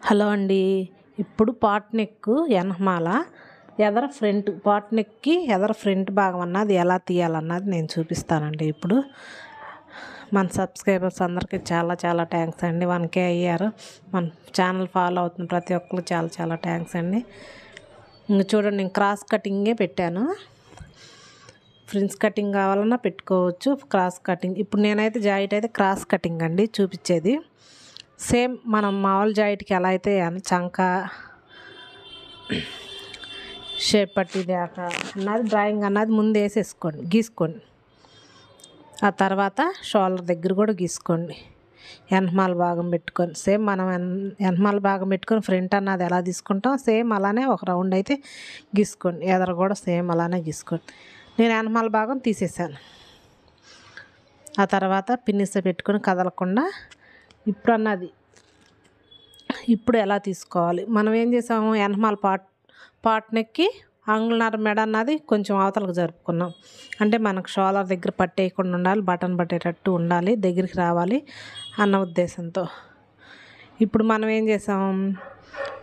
Hello అండి. ఇప్పుడు pot neck ఎనకమాల ఎదర ఫ్రంట్ పాట్ నెక్కి ఎదర ఫ్రంట్ భాగం అన్నది ఎలా తీయాలన్నది నేను చూపిస్తానండి. ఇప్పుడు మన సబ్స్క్రైబర్స్ అందరికీ చాలా చాలా థ్యాంక్స్ అండి. 1K అయ్యారు. మన ఛానల్ ఫాలో అవుతున్న ప్రతి ఒక్కరికి చాలా చాలా థ్యాంక్స్ అండి. ఇంక చూడండి, నేను క్రాస్ కటింగే పెట్టాను. ఫ్రిన్స్ కటింగ్ కావాలన్నా పెట్టుకోవచ్చు, క్రాస్ కటింగ్. ఇప్పుడు నేనైతే జాయింట్ అయితే క్రాస్ కటింగ్ అండి చూపించేది. సేమ్ మనం మామూలు జాయింట్కి ఎలా అయితే చంక షేప్ పట్టి దాకా అన్నది డ్రాయింగ్ అన్నది ముందు వేసేసుకోండి, గీసుకోండి. ఆ తర్వాత షోల్డర్ దగ్గర కూడా గీసుకోండి. వెనకమాల భాగం పెట్టుకొని సేమ్ మనం వెనకమాల భాగం పెట్టుకొని ఫ్రంట్ అన్నది ఎలా తీసుకుంటాం సేమ్ అలానే ఒక రౌండ్ అయితే గీసుకోండి. ఎదర కూడా సేమ్ అలానే గీసుకోండి. నేను వెనకమాల భాగం తీసేసాను. ఆ తర్వాత పిన్నిస పెట్టుకొని కదలకుండా ఇప్పుడు ఎలా తీసుకోవాలి, మనం ఏం చేసాము, వెనకమాల పాట్ నెక్కి అంగుళన్నర మెడ అన్నది కొంచెం అవతలకు జరుపుకున్నాం. అంటే మనకు షోల్డర్ దగ్గర పట్టేయకుండా ఉండాలి, బటన్ పట్టేటట్టు ఉండాలి, దగ్గరికి రావాలి అన్న ఉద్దేశంతో. ఇప్పుడు మనం ఏం చేసాం,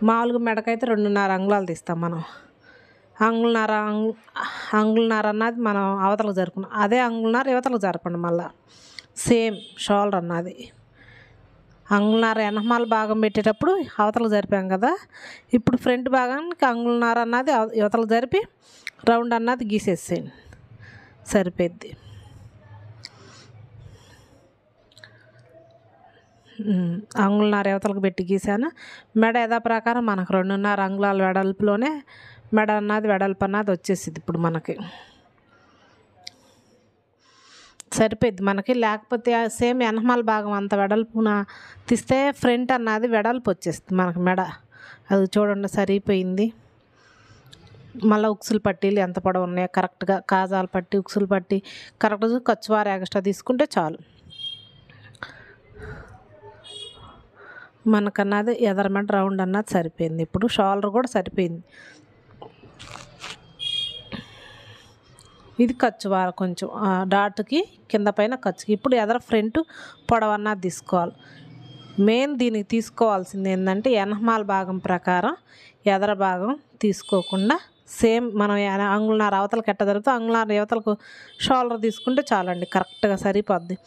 మామూలుగా మెడకైతే 2.5 అంగుళాలు తీస్తాం మనం. అంగుళన్నర అన్నది మనం అవతలకు జరుపుకున్నాం. అదే అంగుళన్నర యువతలకు జరపండి. మళ్ళీ సేమ్ షోల్డర్ అన్నది అంగుళన్నర వెనకమాల భాగం పెట్టేటప్పుడు అవతలకు జరిపాం కదా, ఇప్పుడు ఫ్రంట్ భాగానికి అంగుళన్నర అన్నది యువతలకు జరిపి రౌండ్ అన్నది గీసేసేయండి, సరిపోద్ది. అంగుళన్నర యువతలకు పెట్టి గీసాను. మెడ యథా ప్రకారం మనకు 2.5 అంగుళాల వెడల్పులోనే మెడ అన్నది వెడల్పు అన్నది వచ్చేసింది ఇప్పుడు మనకి, సరిపోద్ది మనకి. లేకపోతే సేమ్ వెనకమాల భాగం అంత వెడల్పున తీస్తే ఫ్రంట్ అన్నది వెడల్పు వచ్చేస్తుంది మనకి మెడ. అది చూడండి సరిపోయింది. మళ్ళీ ఉక్సులు పట్టీలు ఎంత పొడవు ఉన్నాయో కరెక్ట్గా కాజాలు పట్టి ఉక్సులు పట్టి కరెక్ట్గా ఖర్చువారు ఎక్స్ట్రా తీసుకుంటే చాలు. మనకన్నది ఎదర మెడ రౌండ్ అన్నది సరిపోయింది. ఇప్పుడు షోల్డర్ కూడా సరిపోయింది. ఇది ఖర్చువార కొంచెం డాట్కి కింద పైన ఖర్చుకి. ఇప్పుడు ఎదర ఫ్రంట్ పొడవు అన్నది తీసుకోవాలి. మెయిన్ దీనికి తీసుకోవాల్సింది ఏంటంటే వెనకమాల భాగం ప్రకారం ఎదర భాగం తీసుకోకుండా సేమ్ మనం అంగుళన్నర అవతలకి ఎట్ట జరుగుతుందో అంగుళన్నర యువతలకు షోల్డర్ తీసుకుంటే చాలండి, కరెక్ట్గా సరిపోద్ది.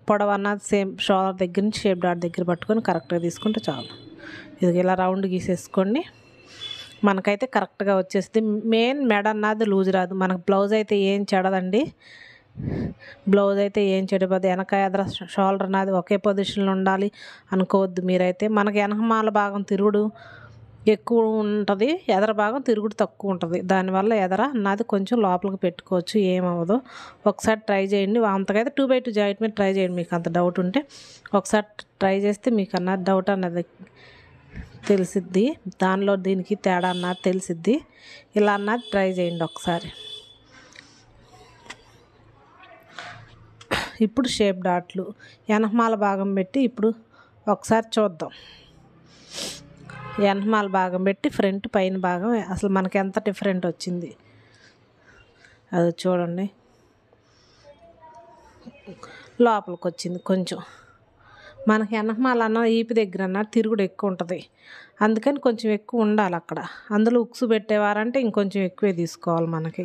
పొడవు అన్నది సేమ్ షోల్డర్ దగ్గర నుంచి షేప్ డాట్ దగ్గర పట్టుకొని కరెక్ట్గా తీసుకుంటే చాలు. ఇది ఇలా రౌండ్ గీసేసుకోండి. మనకైతే కరెక్ట్గా వచ్చేస్తుంది. మెయిన్ మెడ అన్నది లూజ్ రాదు మనకు. బ్లౌజ్ అయితే ఏం చెడదండి, బ్లౌజ్ అయితే ఏం చెడిపోద్ది. వెనక ఎదర షోల్డర్ అన్నది ఒకే పొజిషన్లో ఉండాలి అనుకోవద్దు మీరైతే. మనకి వెనకమాల భాగం తిరుగుడు ఎక్కువ ఉంటుంది, ఎదర భాగం తిరుగుడు తక్కువ ఉంటుంది. దానివల్ల ఎదర అన్నది కొంచెం లోపలికి పెట్టుకోవచ్చు, ఏమవ్వదు. ఒకసారి ట్రై చేయండి. అంతకైతే 2x2 జాయింట్ మీద ట్రై చేయండి. మీకు అంత డౌట్ ఉంటే ఒకసారి ట్రై చేస్తే మీకు అన్నది డౌట్ అన్నది తెలిసిద్ది, దానిలో దీనికి తేడా అన్నది తెలిసిద్ది. ఇలా అన్నది ట్రై చేయండి ఒకసారి. ఇప్పుడు షేప్ డాట్లు వెనకమాల భాగం పెట్టి ఇప్పుడు ఒకసారి చూద్దాం. వెనకమాల భాగం పెట్టి ఫ్రంట్ పైన భాగం అసలు మనకి ఎంత డిఫరెంట్ వచ్చింది అది చూడండి. లోపలికి వచ్చింది కొంచెం. మనకి వెనకమాల అన్న ఈపి దగ్గర అన్న తిరుగుడు ఎక్కువ ఉంటుంది, అందుకని కొంచెం ఎక్కువ ఉండాలి అక్కడ. అందులో ఉక్సు పెట్టేవారంటే ఇంకొంచెం ఎక్కువే తీసుకోవాలి, మనకి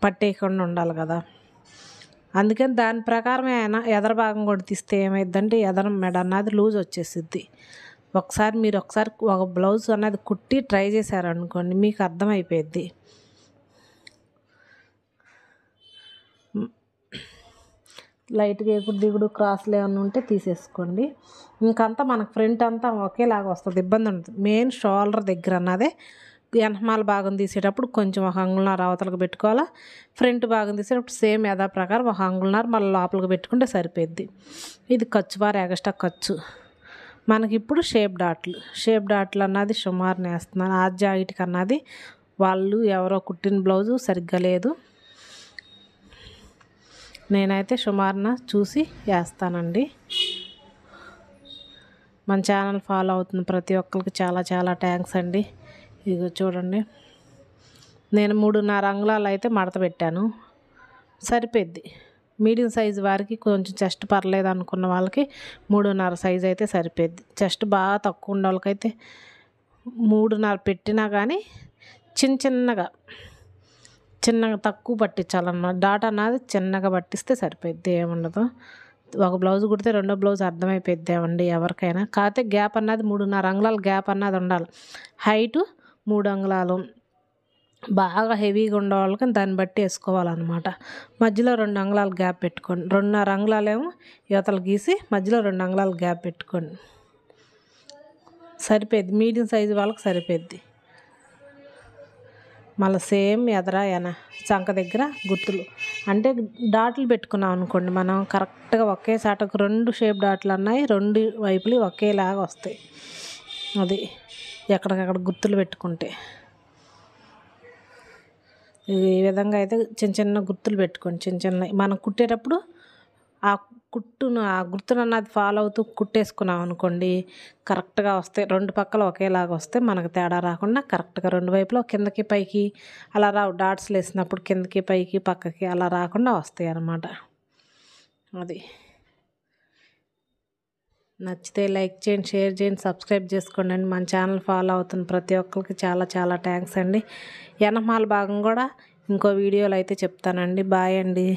పట్టేయకుండా ఉండాలి కదా. అందుకని దాని ప్రకారమే ఎదర భాగం కూడా తీస్తే ఏమైందంటే ఎదర మెడ అన్నది లూజ్ వచ్చేసిద్ది. మీరు ఒకసారి ఒక బ్లౌజ్ అన్నది కుట్టి ట్రై చేశారనుకోండి మీకు అర్థమైపోయిద్ది. లైట్గా ఎగుడు దిగుడు క్రాస్లు ఏమన్నా ఉంటే తీసేసుకోండి. ఇంకంతా మనకు ఫ్రంట్ అంతా ఒకేలాగా వస్తుంది, ఇబ్బంది ఉంటుంది. మెయిన్ షోల్డర్ దగ్గర అన్నదే వెనకమాల భాగం తీసేటప్పుడు కొంచెం 1 అంగుళన్నర అవతలకు పెట్టుకోవాలా, ఫ్రంట్ భాగం తీసేటప్పుడు సేమ్ యథా ప్రకారం 1 అంగుళన్నర మళ్ళీ లోపలికి పెట్టుకుంటే సరిపోద్ది. ఇది ఖర్చువారు ఎగస్ట్రా ఖర్చు. మనకి ఇప్పుడు షేప్ డాట్లు అన్నది సుమారు వేస్తున్నాను. ఆ జాకెట్కి అన్నది వాళ్ళు ఎవరో కుట్టిన బ్లౌజు సరిగ్గా లేదు, నేనైతే సుమారున చూసి వేస్తానండి. మన ఛానల్ ఫాలో అవుతున్న ప్రతి ఒక్కరికి చాలా చాలా థ్యాంక్స్ అండి. ఇదిగో చూడండి, నేను 3.5 అంగుళాలు అయితే మడత పెట్టాను, సరిపోద్ది. మీడియం సైజు వారికి కొంచెం చెస్ట్ పర్లేదు అనుకున్న వాళ్ళకి 3.5 సైజు అయితే సరిపోద్ది. చెస్ట్ బాగా తక్కువ ఉన్న వాళ్ళకైతే 3:30 పెట్టినా కానీ చిన్నగా తక్కువ పట్టించాలన్నమాట. డాట్ అన్నది చిన్నగా పట్టిస్తే సరిపోద్ది, ఏముండదు. ఒక బ్లౌజ్ కుడితే రెండో బ్లౌజ్ అర్థమైపోద్దామండి ఎవరికైనా. కాకపోతే గ్యాప్ అన్నది 3:30 అంగుళాల గ్యాప్ అన్నది ఉండాలి. హైటు 3 అంగుళాలు. బాగా హెవీగా ఉండే వాళ్ళకి దాన్ని బట్టి వేసుకోవాలన్నమాట. మధ్యలో 2 అంగుళాలు గ్యాప్ పెట్టుకోండి. 2:30 అంగుళాలేమో యువతలు గీసి మధ్యలో 2 అంగుళాలు గ్యాప్ పెట్టుకోండి. సరిపోద్ది, మీడియం సైజు వాళ్ళకి సరిపోద్ది. మళ్ళీ సేమ్ చంక దగ్గర గుర్తులు అంటే డాట్లు పెట్టుకున్నాం అనుకోండి, మనం కరెక్ట్గా ఒకే సాటకు 2 షేప్ డాట్లు అన్నాయి, 2 వైపులు ఒకేలాగా వస్తాయి. అది ఎక్కడికక్కడ గుర్తులు పెట్టుకుంటే ఈ విధంగా అయితే చిన్న గుర్తులు పెట్టుకోండి. చిన్నవి మనం కుట్టేటప్పుడు ఆ గుర్తును అన్నది ఫాలో అవుతూ కుట్టేసుకున్నాం అనుకోండి, కరెక్ట్గా వస్తాయి. 2 పక్కల ఒకేలాగా వస్తే మనకు తేడా రాకుండా కరెక్ట్గా 2 వైపులో కిందకి పైకి అలా రావు. డాట్స్లు వేసినప్పుడు కిందకి పైకి పక్కకి అలా రాకుండా వస్తాయి అన్నమాట. అది నచ్చితే లైక్ చేయండి, షేర్ చేయండి, సబ్స్క్రైబ్ చేసుకోండి అండి. మన ఛానల్ ఫాలో అవుతున్న ప్రతి ఒక్కరికి చాలా థ్యాంక్స్ అండి. వెనకమాల భాగం కూడా ఇంకో వీడియోలో అయితే చెప్తానండి. బాయ్ అండి.